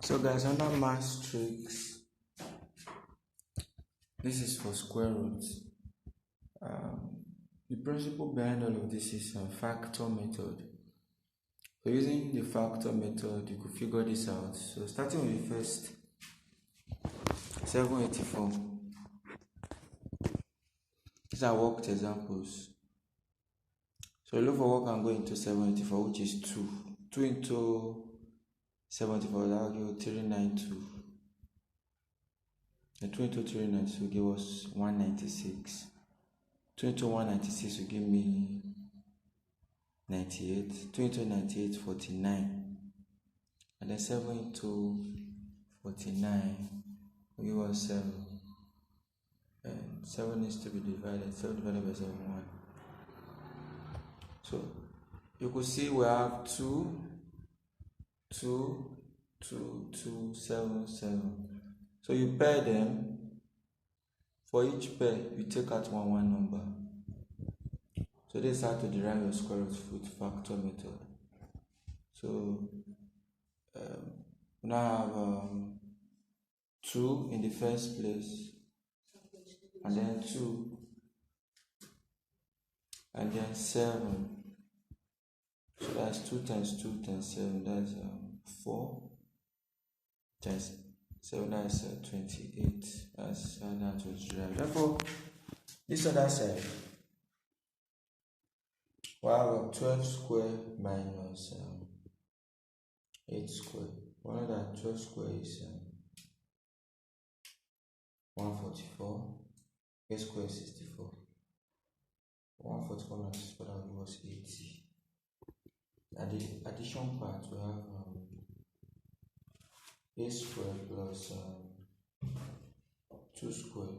So guys, under math tricks, this is for square roots. The principle behind all of this is a factor method. So using the factor method, you could figure this out. So starting with the first 784. These are worked examples. So look for what can go into 784, which is 2. 2 into 74, that will give you 392. And 2 into 392 will give us 196. 2 into 196 will give me 98. 2 into 98, 49. And then 7 into 49 will give us 7. And 7 needs to be divided. 7 divided by 7, 1. So you could see we have 2, 2, 2, 2, 7, 7. So you pair them. For each pair, you take out one number. So this is how to derive your square root with factor method. So we now have 2 in the first place, and then 2, and then 7. So that's 2 times 2 times 7, that's 4 times 7, that's 28. That's how that was derived. Therefore, this other side, we have 12 square minus 8 square. We know that 12 square is 144. 8 square is 64. 144 minus 64, that will give us 80. And the addition part, we have 8 square plus 2 square.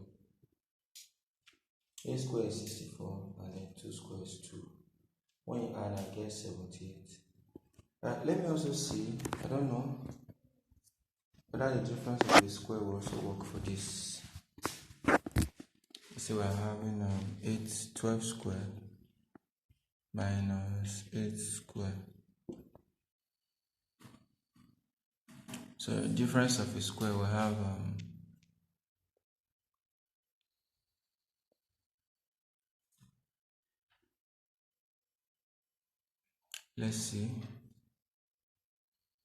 8 square is 64, and then 2 square is 2. When you add, I get 78. Let me also see, I don't know whether the difference of the square will also work for this. So we're having 12 square minus 8 square. So the difference of a square will have let's see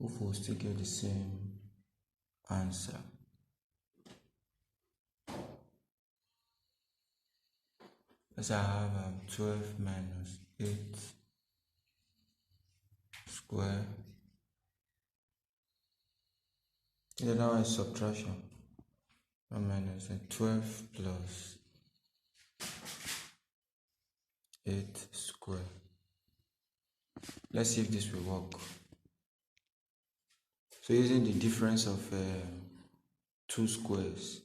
if we'll still get the same answer. As I have 12 minus 8 square. The other one is subtraction. 1 minus 12 plus 8 square. Let's see if this will work. So using the difference of 2 squares,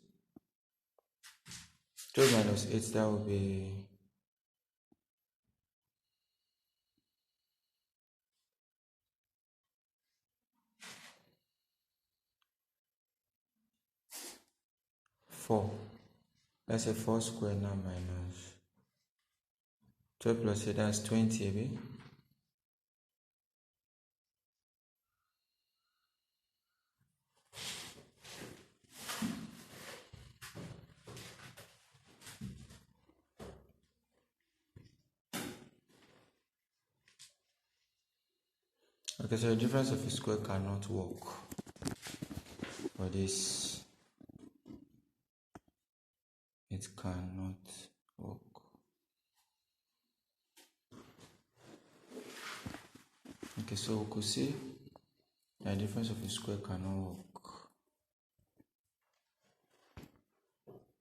12 minus 8, that will be 4. That's a 4 square now minus 12 plus 8, that's 20, maybe. Okay, so the difference of a square cannot work for this. It cannot work. Okay, so we could see the difference of a square cannot work.